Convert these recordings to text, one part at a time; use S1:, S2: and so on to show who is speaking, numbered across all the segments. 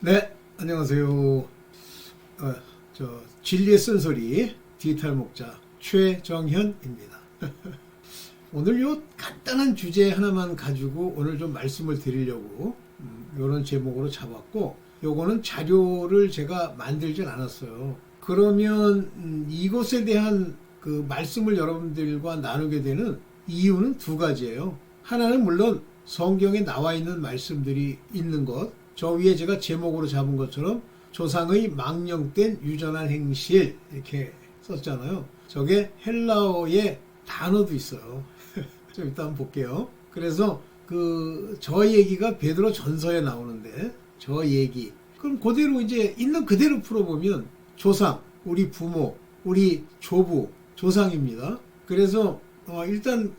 S1: 네, 안녕하세요. 진리의 쓴소리 디지털 목자 최정현입니다. 오늘 요 간단한 주제 하나만 가지고 오늘 좀 말씀을 드리려고 이런 제목으로 잡았고, 요거는 자료를 제가 만들진 않았어요. 그러면 이것에 대한 그 말씀을 여러분들과 나누게 되는 이유는 두 가지예요. 하나는 물론 성경에 나와 있는 말씀들이 있는 것, 저 위에 제가 제목으로 잡은 것처럼 조상의 망령된 유전한 행실 이렇게 썼잖아요. 저게 헬라어의 단어도 있어요. 좀 이따 한번 볼게요. 그래서 저 얘기가 베드로 전서에 나오는데, 저 얘기 그럼 그대로 이제 있는 그대로 풀어보면 조상, 우리 부모, 우리 조부, 조상입니다. 그래서 일단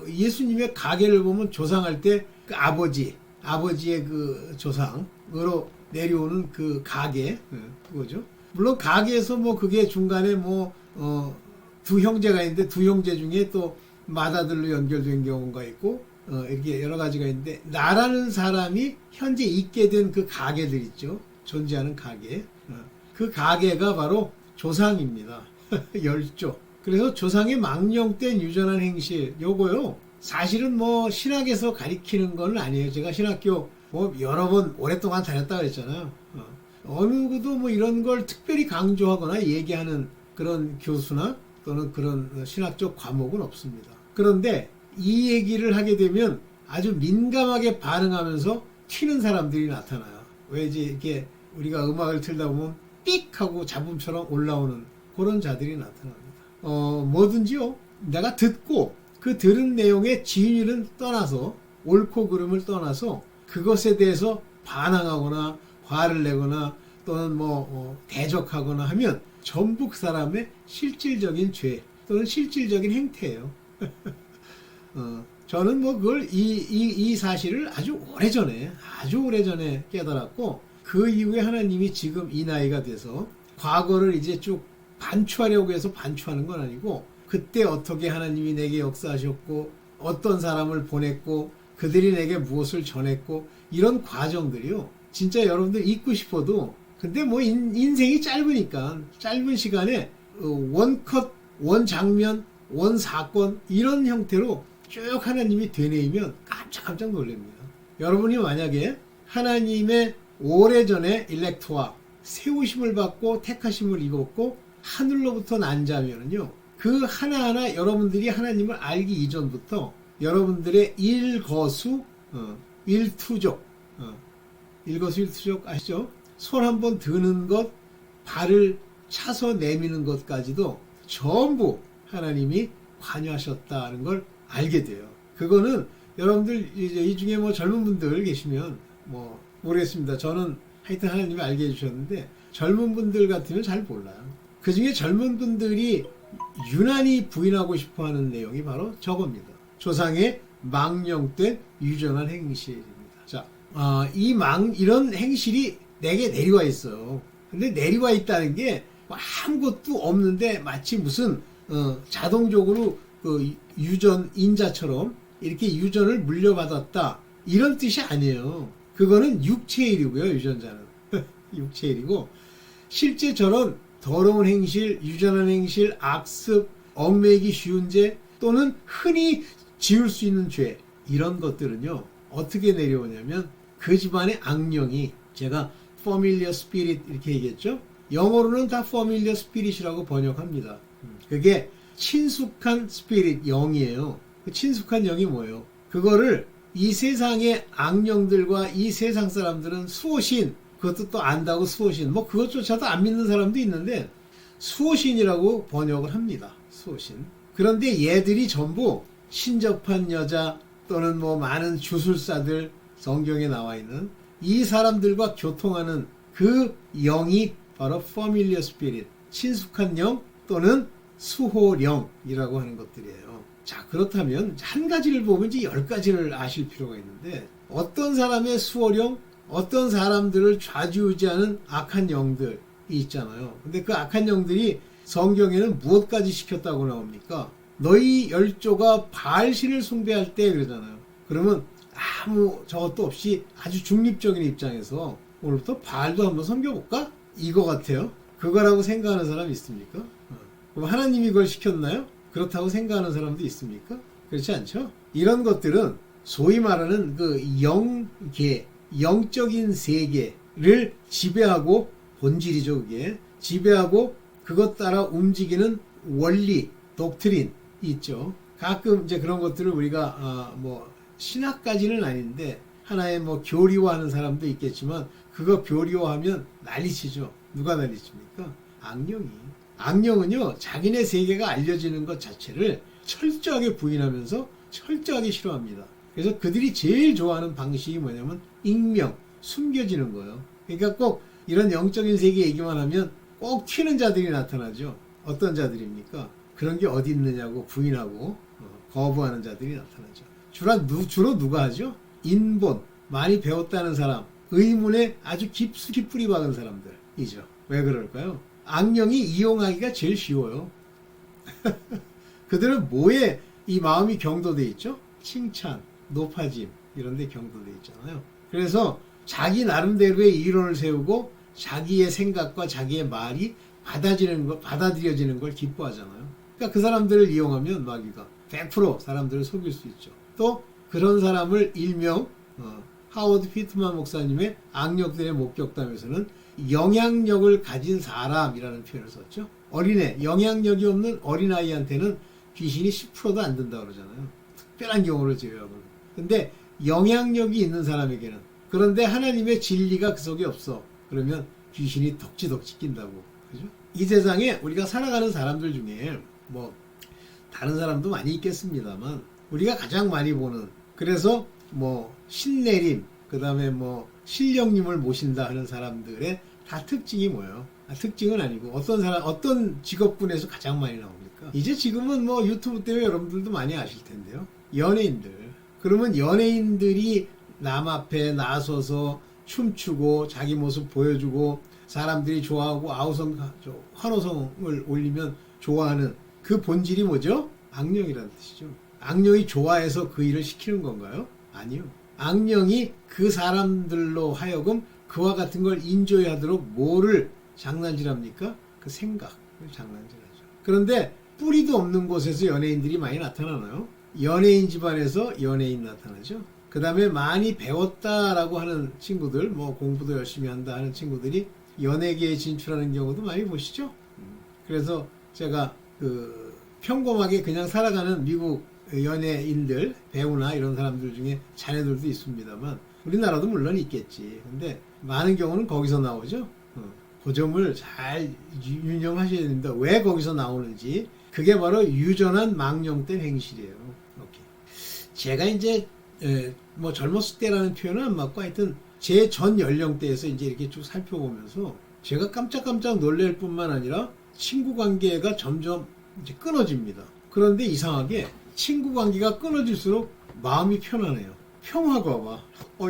S1: 예수님의 가계를 보면 조상할 때 그 아버지의 그 조상으로 내려오는 그 가계, 그거죠. 물론 가계에서 뭐 그게 중간에 두 형제가 있는데 두 형제 중에 또 맏아들로 연결된 경우가 있고, 이렇게 여러 가지가 있는데, 나라는 사람이 현재 있게 된 그 가계들 있죠. 존재하는 가계. 그 가계가 바로 조상입니다. 열조. 그래서 조상의 망령된 유전한 행실, 요거요. 사실은 신학에서 가리키는 건 아니에요. 제가 신학교 여러 번 오랫동안 다녔다 그랬잖아요. 어느 누구도 이런 걸 특별히 강조하거나 얘기하는 그런 교수나 또는 그런 신학적 과목은 없습니다. 그런데 이 얘기를 하게 되면 아주 민감하게 반응하면서 튀는 사람들이 나타나요. 왜지 이렇게 우리가 음악을 틀다 보면 삑 하고 잡음처럼 올라오는 그런 자들이 나타납니다. 뭐든지요. 내가 듣고 그 들은 내용의 진위를 떠나서, 옳고 그름을 떠나서 그것에 대해서 반항하거나 화를 내거나 또는 대적하거나 하면 전부 그 사람의 실질적인 죄 또는 실질적인 행태예요. 저는 그걸 이 사실을 아주 오래전에 깨달았고, 그 이후에 하나님이 지금 이 나이가 돼서 과거를 이제 쭉 반추하려고 해서 반추하는 건 아니고, 그때 어떻게 하나님이 내게 역사하셨고 어떤 사람을 보냈고 그들이 내게 무엇을 전했고, 이런 과정들이요, 진짜 여러분들 잊고 싶어도, 근데 인생이 짧으니까 짧은 시간에 원컷, 원장면, 원사건 이런 형태로 쭉 하나님이 되뇌이면 깜짝 놀랍니다. 여러분이 만약에 하나님의 오래전에 일렉트와 세우심을 받고 택하심을 입었고 하늘로부터 난 자면은요, 그 하나하나 여러분들이 하나님을 알기 이전부터 여러분들의 일거수, 일투족, 일거수 일투족 아시죠? 손 한번 드는 것, 발을 차서 내미는 것까지도 전부 하나님이 관여하셨다는 걸 알게 돼요. 그거는 여러분들 이제 이 중에 젊은 분들 계시면 모르겠습니다. 저는 하여튼 하나님이 알게 해주셨는데, 젊은 분들 같으면 잘 몰라요. 그 중에 젊은 분들이 유난히 부인하고 싶어하는 내용이 바로 저겁니다. 조상의 망령된 유전한 행실입니다. 자, 이런 행실이 내게 내려와 있어요. 근데 내려와 있다는 게 아무것도 없는데 마치 무슨 자동적으로 그 유전인자처럼 이렇게 유전을 물려받았다, 이런 뜻이 아니에요. 그거는 육체의 일이고요. 유전자는 육체의 일이고, 실제 저런 더러운 행실, 유전한 행실, 악습, 얽매이기 쉬운 죄 또는 흔히 지을 수 있는 죄, 이런 것들은요 어떻게 내려오냐면, 그 집안의 악령이, 제가 familiar spirit 이렇게 얘기했죠. 영어로는 다 familiar spirit이라고 번역합니다. 그게 친숙한 스피릿, 영이에요. 그 친숙한 영이 뭐예요? 그거를 이 세상의 악령들과 이 세상 사람들은 수호신, 그것도 또 안다고 수호신, 그것조차도 안 믿는 사람도 있는데 수호신이라고 번역을 합니다. 수호신. 그런데 얘들이 전부 신접한 여자 또는 많은 주술사들, 성경에 나와 있는 이 사람들과 교통하는 그 영이 바로 familiar spirit, 친숙한 영 또는 수호령이라고 하는 것들이에요. 자, 그렇다면 한 가지를 보면 이제 10가지를 아실 필요가 있는데, 어떤 사람의 수호령, 어떤 사람들을 좌지우지하는 악한 영들이 있잖아요. 근데 그 악한 영들이 성경에는 무엇까지 시켰다고 나옵니까? 너희 열조가 바알신을 숭배할 때 그러잖아요. 그러면 아무 저것도 없이 아주 중립적인 입장에서 오늘부터 바알도 한번 섬겨볼까? 이거 같아요. 그거라고 생각하는 사람 있습니까? 그럼 하나님이 그걸 시켰나요? 그렇다고 생각하는 사람도 있습니까? 그렇지 않죠? 이런 것들은 소위 말하는 그 영계, 영적인 세계를 지배하고, 본질이죠, 그게. 지배하고 그것 따라 움직이는 원리, 독트린 있죠. 가끔 이제 그런 것들을 우리가 뭐 신학까지는 아닌데 하나의 뭐 교리화하는 사람도 있겠지만, 그거 교리화하면 난리치죠. 누가 난리칩니까? 악령이. 악령은요, 자기네 세계가 알려지는 것 자체를 철저하게 부인하면서 철저하게 싫어합니다. 그래서 그들이 제일 좋아하는 방식이 뭐냐면 익명, 숨겨지는 거예요. 그러니까 꼭 이런 영적인 세계 얘기만 하면 꼭 튀는 자들이 나타나죠. 어떤 자들입니까? 그런 게 어디 있느냐고 부인하고 거부하는 자들이 나타나죠. 주로 누가 하죠? 인본, 많이 배웠다는 사람, 의문에 아주 깊숙이 뿌리 박은 사람들이죠. 왜 그럴까요? 악령이 이용하기가 제일 쉬워요. 그들은 뭐에 이 마음이 경도돼 있죠? 칭찬, 높아짐 이런 데 경도돼 있잖아요. 그래서 자기 나름대로의 이론을 세우고 자기의 생각과 자기의 말이 받아들여지는 걸 기뻐하잖아요. 그러니까 그 사람들을 이용하면 마귀가 100% 사람들을 속일 수 있죠. 또 그런 사람을 일명 하워드 피트만 목사님의 악력들의 목격담에서는 영향력을 가진 사람이라는 표현을 썼죠. 어린애, 영향력이 없는 어린아이한테는 귀신이 10%도 안 된다고 그러잖아요. 특별한 경우를 제외하고. 근데 영향력이 있는 사람에게는, 그런데 하나님의 진리가 그 속에 없어. 그러면 귀신이 덕지덕지 낀다고. 그죠? 이 세상에 우리가 살아가는 사람들 중에 뭐 다른 사람도 많이 있겠습니다만, 우리가 가장 많이 보는, 그래서 뭐 신내림, 그 다음에 뭐 신령님을 모신다 하는 사람들의 다 특징이 뭐예요? 특징은 아니고 어떤 직업군에서 가장 많이 나옵니까? 이제 지금은 뭐 유튜브 때문에 여러분들도 많이 아실 텐데요. 연예인들. 그러면 연예인들이 남 앞에 나서서 춤추고 자기 모습 보여주고 사람들이 좋아하고 환호성을 올리면 좋아하는 그 본질이 뭐죠? 악령이라는 뜻이죠. 악령이 좋아해서 그 일을 시키는 건가요? 아니요. 악령이 그 사람들로 하여금 그와 같은 걸 인조하도록 뭐를 장난질합니까? 그 생각을 장난질하죠. 그런데 뿌리도 없는 곳에서 연예인들이 많이 나타나나요? 연예인 집안에서 연예인 나타나죠. 그 다음에 많이 배웠다라고 하는 친구들, 뭐 공부도 열심히 한다 하는 친구들이 연예계에 진출하는 경우도 많이 보시죠. 그래서 제가 평범하게 그냥 살아가는 미국 연예인들, 배우나 이런 사람들 중에 자녀들도 있습니다만, 우리나라도 물론 있겠지. 근데 많은 경우는 거기서 나오죠. 그 점을 잘 유념하셔야 됩니다. 왜 거기서 나오는지. 그게 바로 유전한 망령된 행실이에요. 오케이. 제가 이제 뭐 젊었을 때라는 표현은 안 맞고, 하여튼 제 전 연령대에서 이제 이렇게 쭉 살펴보면서 제가 깜짝깜짝 놀랄 뿐만 아니라 친구 관계가 점점 이제 끊어집니다. 그런데 이상하게 친구 관계가 끊어질수록 마음이 편안해요. 평화가 와.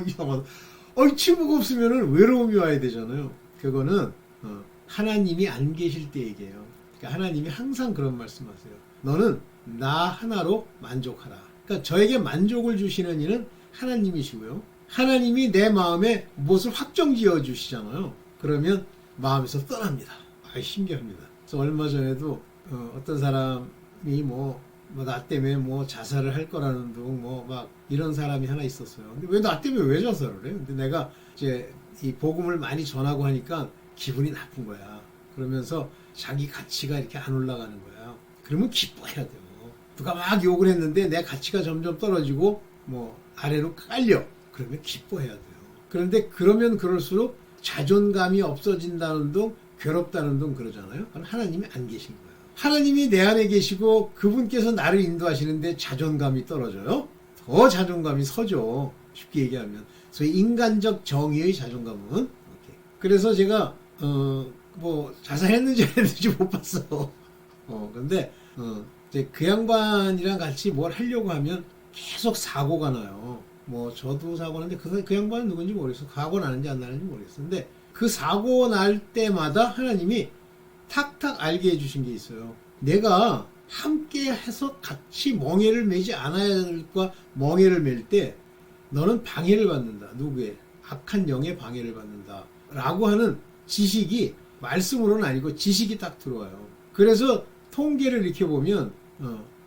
S1: 이상하다. 친구가 없으면 외로움이 와야 되잖아요. 그거는 하나님이 안 계실 때 얘기해요. 그러니까 하나님이 항상 그런 말씀하세요. 너는 나 하나로 만족하라. 그러니까 저에게 만족을 주시는 이는 하나님이시고요. 하나님이 내 마음에 무엇을 확정지어 주시잖아요. 그러면 마음에서 떠납니다. 신기합니다. 그래서 얼마 전에도 어떤 사람이 나 때문에 뭐 자살을 할 거라는 둥 막 이런 사람이 하나 있었어요. 근데 왜 나 때문에 왜 자살을 해? 근데 내가 이제 이 복음을 많이 전하고 하니까 기분이 나쁜 거야. 그러면서 자기 가치가 이렇게 안 올라가는 거야. 그러면 기뻐해야 돼요. 누가 막 욕을 했는데 내 가치가 점점 떨어지고 뭐 아래로 깔려. 그러면 기뻐해야 돼요. 그런데 그러면 그럴수록 자존감이 없어진다는 둥, 괴롭다는 둥 그러잖아요. 그럼 하나님이 안 계신 거예요. 하나님이 내 안에 계시고 그분께서 나를 인도하시는데 자존감이 떨어져요? 더 자존감이 서죠. 쉽게 얘기하면. 소위 인간적 정의의 자존감은. 오케이. 그래서 제가 뭐 자살했는지 안 했는지 못 봤어. 근데 이제 그 양반이랑 같이 뭘 하려고 하면 계속 사고가 나요. 뭐 저도 사고 나는데 그 양반은 누군지 모르겠어. 사고 나는지 안 나는지 모르겠어. 근데 그 사고 날 때마다 하나님이 탁탁 알게 해주신 게 있어요. 내가 함께 해서 같이 멍에를 매지 않아야 할까 멍에를 맬 때 너는 방해를 받는다. 누구의? 악한 영의 방해를 받는다 라고 하는 지식이 말씀으로는 아니고 지식이 딱 들어와요. 그래서 통계를 이렇게 보면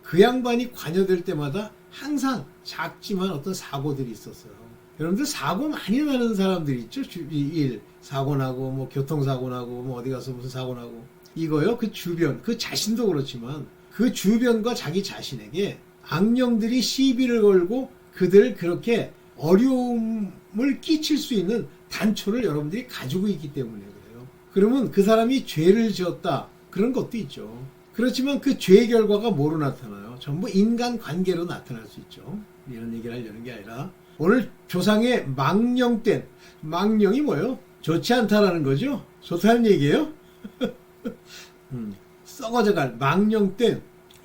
S1: 그 양반이 관여될 때마다 항상 작지만 어떤 사고들이 있었어요. 여러분들 사고 많이 나는 사람들이 있죠. 일 사고 나고 뭐 교통사고 나고 뭐 어디 가서 무슨 사고 나고 이거요. 그 주변 그 자신도 그렇지만 그 주변과 자기 자신에게 악령들이 시비를 걸고 그들을 그렇게 어려움을 끼칠 수 있는 단초를 여러분들이 가지고 있기 때문에 그래요. 그러면 그 사람이 죄를 지었다 그런 것도 있죠. 그렇지만 그 죄의 결과가 뭐로 나타나요? 전부 인간관계로 나타날 수 있죠. 이런 얘기를 하려는 게 아니라 오늘 조상의 망령된 망령이 뭐예요? 좋지 않다라는 거죠. 좋다는 얘기예요. 썩어져갈 망령된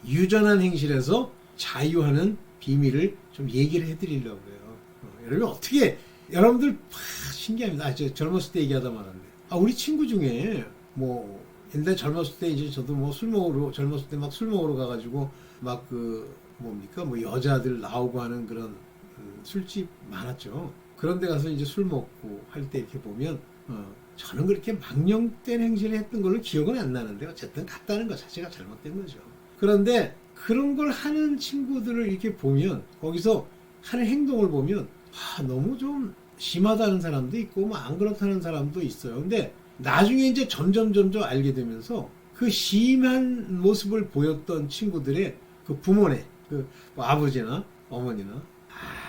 S1: 유전한 행실에서 자유하는 비밀을 좀 얘기를 해드리려고 해요. 여러분 어떻게 여러분들 신기합니다. 저 젊었을 때 얘기하다 말았네. 우리 친구 중에 뭐 옛날 젊었을 때 이제 저도 뭐 술 먹으러 젊었을 때 막 술 먹으러 가가지고 막 그 뭡니까 뭐 여자들 나오고 하는 그런 술집 많았죠. 그런데 가서 이제 술 먹고 할 때 이렇게 보면 저는 그렇게 망령된 행실을 했던 걸로 기억은 안 나는데 어쨌든 갔다는 것 자체가 잘못된 거죠. 그런데 그런 걸 하는 친구들을 이렇게 보면 거기서 하는 행동을 보면 너무 좀 심하다는 사람도 있고 뭐 안 그렇다는 사람도 있어요. 근데 나중에 이제 점점 알게 되면서 그 심한 모습을 보였던 친구들의 그 부모네, 뭐 아버지나 어머니나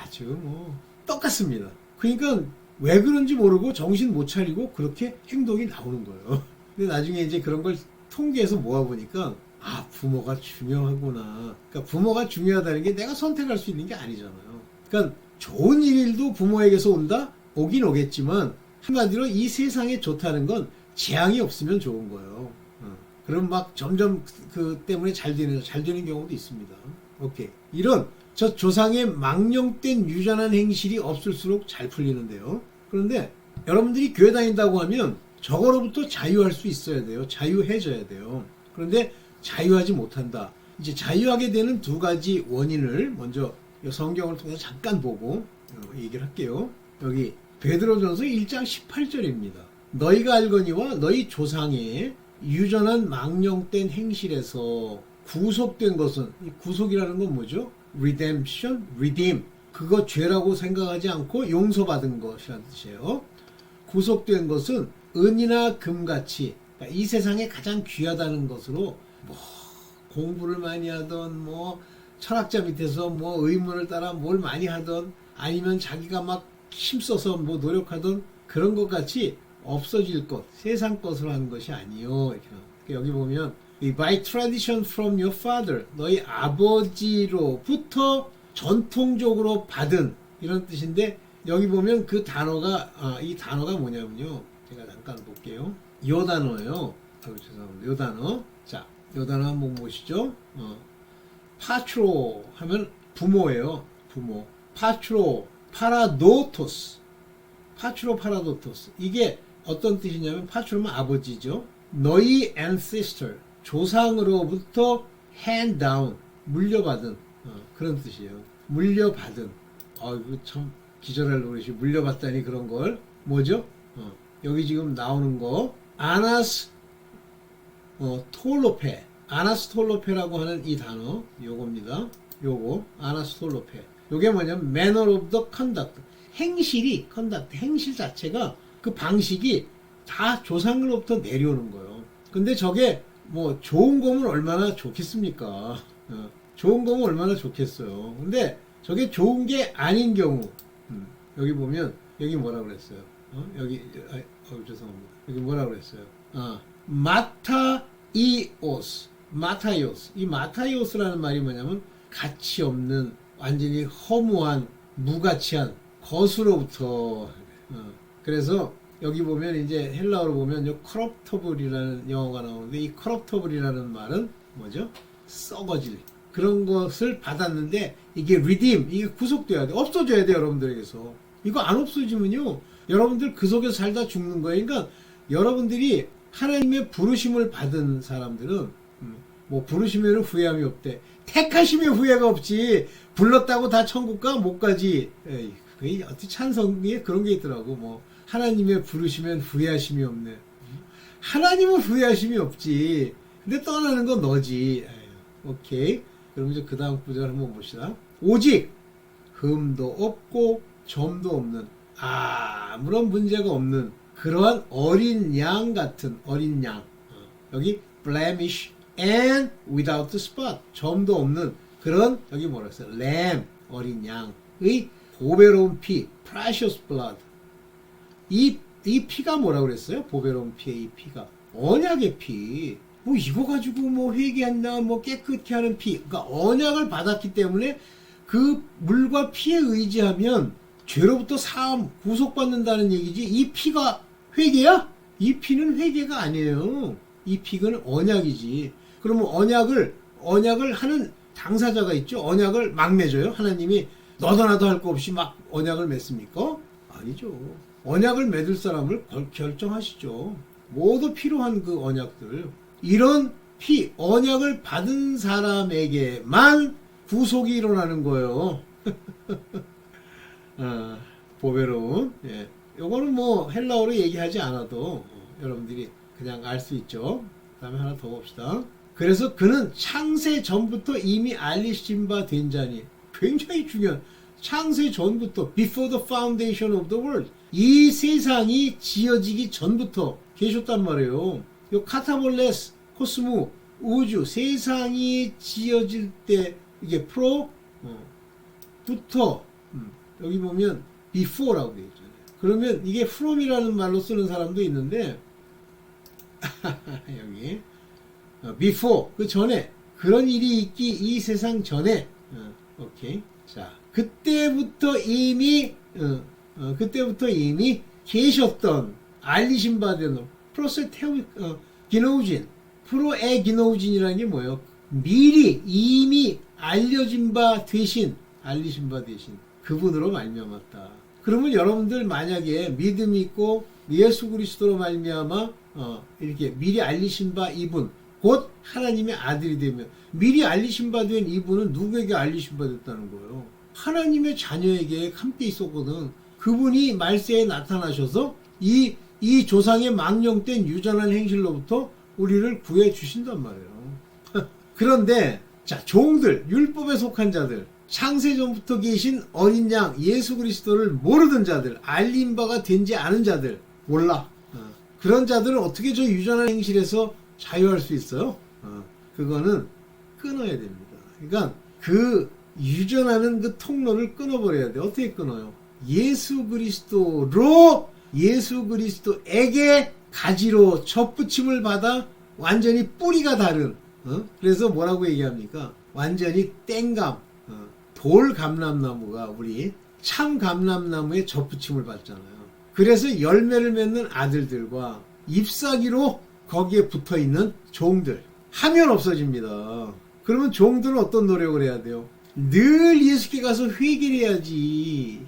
S1: 아주 뭐 똑같습니다. 그러니까 왜 그런지 모르고 정신 못 차리고 그렇게 행동이 나오는 거예요. 근데 나중에 이제 그런 걸 통계해서 모아보니까 부모가 중요하구나. 그러니까 부모가 중요하다는 게 내가 선택할 수 있는 게 아니잖아요. 그러니까 좋은 일도 부모에게서 오긴 오겠지만 한마디로 이 세상에 좋다는 건 재앙이 없으면 좋은 거예요. 그럼 막 점점 그 때문에 잘 되는 경우도 있습니다. 오케이. 이런 저 조상의 망령된 유전한 행실이 없을수록 잘 풀리는데요. 그런데 여러분들이 교회 다닌다고 하면 저거로부터 자유할 수 있어야 돼요. 자유해져야 돼요. 그런데 자유하지 못한다. 이제 자유하게 되는 두 가지 원인을 먼저 성경을 통해서 잠깐 보고 얘기를 할게요. 여기 베드로전서 1장 18절입니다. 너희가 알거니와 너희 조상의 유전한 망령된 행실에서 구속된 것은, 이 구속이라는 건 뭐죠? redemption, redeem. 그거 죄라고 생각하지 않고 용서받은 것이라는 뜻이에요. 구속된 것은 은이나 금같이, 그러니까 이 세상에 가장 귀하다는 것으로 뭐 공부를 많이 하던 뭐 철학자 밑에서 뭐 의문을 따라 뭘 많이 하던 아니면 자기가 막 힘써서 뭐 노력하던 그런 것 같이 없어질 것, 세상 것으로 하는 것이 아니요. 이렇게 여기 보면 by tradition from your father, 너희 아버지로부터 전통적으로 받은 이런 뜻인데 여기 보면 그 단어가 이 단어가 뭐냐면요. 제가 잠깐 볼게요. 요 단어예요. 죄송합니다. 요 단어. 자, 요 단어 한번 보시죠. 파트로 하면 부모예요. 부모. 파트로 파라도토스. 파트로 파라도토스. 이게 어떤 뜻이냐면 파트로면 아버지죠. 너희 ancestor, 조상으로부터 hand down, 물려받은 그런 뜻이에요. 물려받은. 이거 참 기절할 노릇이 물려받다니 그런 걸 뭐죠? 여기 지금 나오는 거 아나스 톨로페. 아나스톨로페라고 하는 이 단어 요겁니다. 요거 아나스톨로페. 요게 뭐냐면 manner of the conduct. 행실이 conduct, 행실 자체가 그 방식이 다 조상으로부터 내려오는 거예요. 근데 저게 뭐 좋은 거면 얼마나 좋겠습니까? 좋은 거면 얼마나 좋겠어요. 근데 저게 좋은 게 아닌 경우 여기 보면 여기 뭐라 그랬어요? 죄송합니다. 여기 뭐라 그랬어요? 마타이오스. 마타이오스. 이 마타이오스라는 말이 뭐냐면 가치 없는 완전히 허무한 무가치한 것으로부터 그래서 여기 보면 이제 헬라어로 보면 corruptible이라는 영어가 나오는데 이 corruptible이라는 말은 뭐죠? 썩어질 그런 것을 받았는데 이게 redeem, 이게 구속돼야 돼. 없어져야 돼 여러분들에게서. 이거 안 없어지면요 여러분들 그 속에서 살다 죽는 거예요. 그러니까 여러분들이 하나님의 부르심을 받은 사람들은 뭐 부르시면 후회함이 없대. 택하심에 후회가 없지. 불렀다고 다 천국 가? 못 가지. 에이, 그 어떻게 찬성에 그런 게 있더라고. 뭐 하나님의 부르시면 후회하심이 없네. 하나님은 후회하심이 없지. 근데 떠나는 건 너지. 에휴, 오케이. 그럼 이제 그 다음 구절 한번 봅시다. 오직 흠도 없고 점도 없는 아무런 문제가 없는 그러한 어린 양 같은 어린 양. 여기 blemish and without spot 점도 없는 그런 여기 뭐라 했어요? lamb 어린 양의 보배로운 피 precious blood 이 피가 뭐라고 그랬어요? 보배로운 피의 이 피가 언약의 피. 뭐 이거 가지고 뭐 회개한다 뭐 깨끗게 하는 피. 그러니까 언약을 받았기 때문에 그 물과 피에 의지하면 죄로부터 사함 구속받는다는 얘기지. 이 피가 회개야? 이 피는 회개가 아니에요. 이 피는 언약이지. 그러면 언약을 하는 당사자가 있죠. 언약을 막 맺어요. 하나님이 너도 나도 할 거 없이 막 언약을 맺습니까? 아니죠. 언약을 맺을 사람을 결정하시죠. 모두 필요한 그 언약들. 이런 언약을 받은 사람에게만 구속이 일어나는 거예요. 보배로운. 예. 요거는 뭐 헬라어로 얘기하지 않아도 여러분들이 그냥 알 수 있죠. 그 다음에 하나 더 봅시다. 그래서 그는 창세 전부터 이미 알리신 바 된 자니. 굉장히 중요한. 창세 전부터 before the foundation of the world 이 세상이 지어지기 전부터 계셨단 말이에요. 요 카타볼레스 코스모 우주 세상이 지어질 때 이게 부터 여기 보면 before라고 되어 있잖아요. 그러면 이게 from이라는 말로 쓰는 사람도 있는데 여기 before 그 전에 그런 일이 있기 이 세상 전에 오케이. 자 그때부터 이미 계셨던 알리신 바된 기노우진 프로에기노우진이라는 게 뭐예요? 미리 이미 알려진 바 대신 알리신 바 대신 그분으로 말미암았다. 그러면 여러분들 만약에 믿음이 있고 예수 그리스도로 말미암아 이렇게 미리 알리신 바 이분 곧 하나님의 아들이 되면 미리 알리신 바 된 이분은 누구에게 알리신 바 됐다는 거예요? 하나님의 자녀에게 함께 있었거든. 그분이 말세에 나타나셔서 이 조상의 망령된 유전한 행실로부터 우리를 구해 주신단 말이에요. 그런데 자 종들 율법에 속한 자들 창세전부터 계신 어린 양 예수 그리스도를 모르던 자들 알린 바가 된지 않은 자들 몰라. 그런 자들은 어떻게 저 유전한 행실에서 자유할 수 있어요? 그거는 끊어야 됩니다. 그러니까 그 유전하는 그 통로를 끊어버려야 돼. 어떻게 끊어요? 예수 그리스도에게 가지로 접붙임을 받아 완전히 뿌리가 다른 그래서 뭐라고 얘기합니까? 완전히 땡감 돌 감람나무가 우리 참 감람나무에 접붙임을 받잖아요. 그래서 열매를 맺는 아들들과 잎사귀로 거기에 붙어있는 종들 하면 없어집니다. 그러면 종들은 어떤 노력을 해야 돼요? 늘 예수께 가서 회개를 해야지.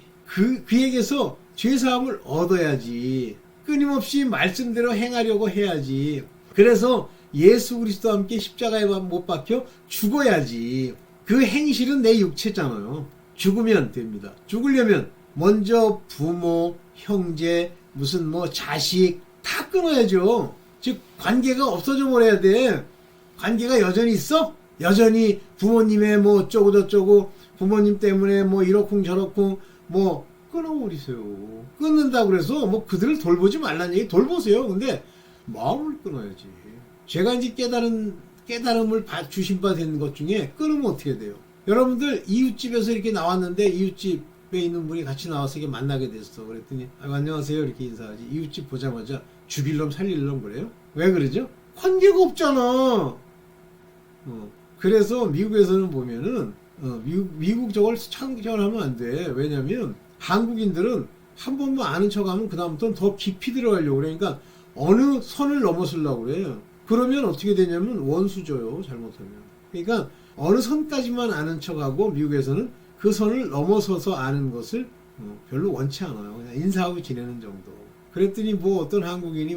S1: 그에게서 죄사함을 얻어야지. 끊임없이 말씀대로 행하려고 해야지. 그래서 예수 그리스도와 함께 십자가에 못 박혀 죽어야지. 그 행실은 내 육체잖아요. 죽으면 됩니다. 죽으려면 먼저 부모, 형제, 무슨 뭐 자식 다 끊어야죠. 즉 관계가 없어져 버려야 돼. 관계가 여전히 있어? 여전히 부모님의 뭐 어쩌고 저쩌고 부모님 때문에 뭐 이러쿵 저러쿵 뭐 끊어버리세요. 끊는다고 그래서 뭐 그들을 돌보지 말라는 얘기 돌보세요. 근데 마음을 끊어야지. 제가 이제 깨달음을 주신 바 된 것 중에 끊으면 어떻게 돼요? 여러분들 이웃집에서 이렇게 나왔는데 이웃집에 있는 분이 같이 나와서 이렇게 만나게 됐어. 그랬더니 안녕하세요 이렇게 인사하지. 이웃집 보자마자 죽일 놈 살릴 놈 그래요? 왜 그러죠? 관계가 없잖아. 그래서 미국에서는 보면은 미국 저걸 창설하면 안 돼. 왜냐면 한국인들은 한 번만 아는 척하면 그 다음부터는 더 깊이 들어가려고 그러니까 어느 선을 넘어서려고 그래요. 그러면 어떻게 되냐면 원수져요. 잘못하면. 그러니까 어느 선까지만 아는 척하고 미국에서는 그 선을 넘어서서 아는 것을 별로 원치 않아요. 그냥 인사하고 지내는 정도. 그랬더니 뭐 어떤 한국인이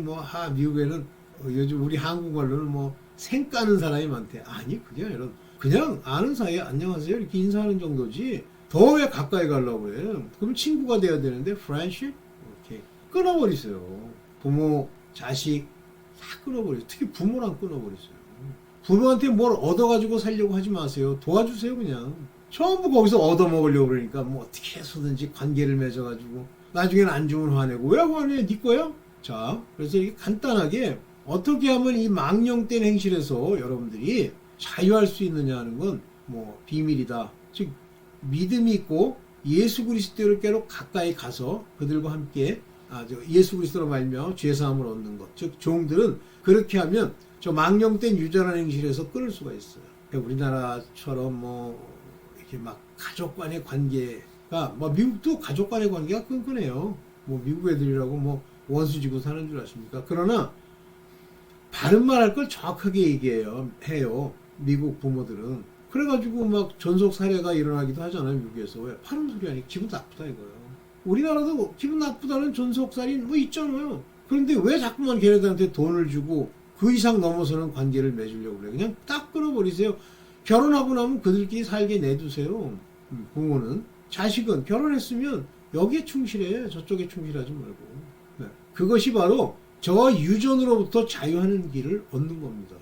S1: 미국에는 요즘 우리 한국말로는 뭐 생까는 사람이 많대. 아니 그게 아니라 그냥 아는 사이에 안녕하세요 이렇게 인사하는 정도지 더 왜 가까이 가려고 그래? 그럼 친구가 돼야 되는데 friendship? 오케이. 끊어버리세요. 부모, 자식 다 끊어버리세요. 특히 부모랑 끊어버리세요. 부모한테 뭘 얻어가지고 살려고 하지 마세요. 도와주세요 그냥. 전부 거기서 얻어먹으려고 그러니까 뭐 어떻게 해서든지 관계를 맺어가지고 나중에는 안 주면 화내고 왜 화내? 네 거야? 자, 그래서 이렇게 간단하게 어떻게 하면 이 망령된 행실에서 여러분들이 자유할 수 있느냐 하는 건 뭐 비밀이다. 즉 믿음이 있고 예수 그리스도께로 가까이 가서 그들과 함께 예수 그리스도로 말며 죄 사함을 얻는 것. 즉 종들은 그렇게 하면 저 망령된 유전한 행실에서 끊을 수가 있어요. 그러니까 우리나라처럼 뭐 이렇게 막 가족 간의 관계가 뭐 미국도 가족 간의 관계가 끈끈해요. 뭐 미국 애들이라고 뭐 원수지고 사는 줄 아십니까? 그러나 바른 말 할 걸 정확하게 해요. 미국 부모들은. 그래가지고 막 전속 살해가 일어나기도 하잖아요. 미국에서. 왜? 파는 소리 아니고 기분 나쁘다 이거예요. 우리나라도 기분 나쁘다는 전속살인 뭐 있잖아요. 그런데 왜 자꾸만 걔네들한테 돈을 주고 그 이상 넘어서는 관계를 맺으려고 그래. 그냥 딱 끊어버리세요. 결혼하고 나면 그들끼리 살게 내두세요. 부모는. 자식은 결혼했으면 여기에 충실해. 저쪽에 충실하지 말고. 네. 그것이 바로 저 유전으로부터 자유하는 길을 얻는 겁니다.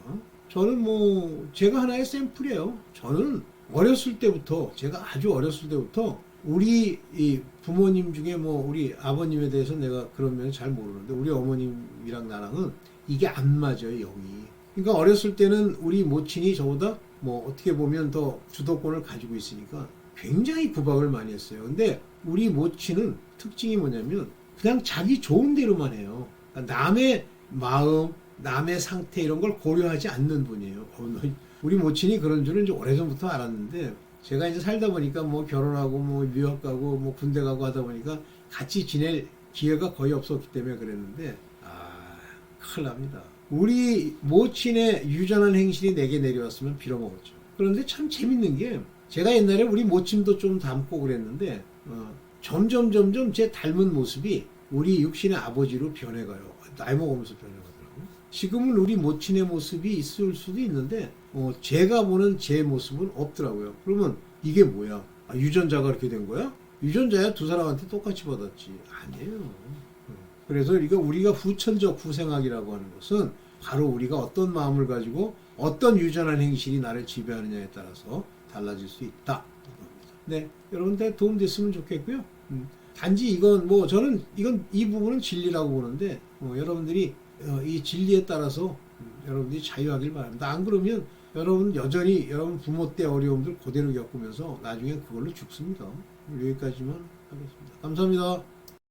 S1: 저는 뭐 제가 하나의 샘플이에요. 저는 어렸을 때부터 제가 아주 어렸을 때부터 우리 이 부모님 중에 뭐 우리 아버님에 대해서 내가 그런 면을 잘 모르는데 우리 어머님이랑 나랑은 이게 안 맞아요. 영이. 그러니까 어렸을 때는 우리 모친이 저보다 뭐 어떻게 보면 더 주도권을 가지고 있으니까 굉장히 구박을 많이 했어요. 근데 우리 모친은 특징이 뭐냐면 그냥 자기 좋은 대로만 해요. 그러니까 남의 마음, 남의 상태 이런 걸 고려하지 않는 분이에요. 우리 모친이 그런 줄은 이제 오래전부터 알았는데 제가 이제 살다 보니까 뭐 결혼하고 뭐 유학 가고 뭐 군대 가고 하다 보니까 같이 지낼 기회가 거의 없었기 때문에 그랬는데 큰일 납니다. 우리 모친의 유전한 행실이 내게 내려왔으면 빌어먹었죠. 그런데 참 재밌는 게 제가 옛날에 우리 모친도 좀 닮고 그랬는데 점점 제 닮은 모습이 우리 육신의 아버지로 변해가요. 나이 먹으면서 변해가더라고요. 지금은 우리 모친의 모습이 있을 수도 있는데 제가 보는 제 모습은 없더라고요. 그러면 이게 뭐야? 유전자가 그렇게 된 거야? 유전자야 두 사람한테 똑같이 받았지. 아니에요. 그래서 우리가 후천적 후생학이라고 하는 것은 바로 우리가 어떤 마음을 가지고 어떤 유전한 행실이 나를 지배하느냐에 따라서 달라질 수 있다. 네, 여러분들 도움 됐으면 좋겠고요. 단지 이건 뭐 저는 이 부분은 진리라고 보는데 여러분들이 이 진리에 따라서 여러분들이 자유하길 바랍니다. 안 그러면 여러분 여전히 여러분 부모 때 어려움들 그대로 겪으면서 나중에 그걸로 죽습니다. 여기까지만 하겠습니다. 감사합니다.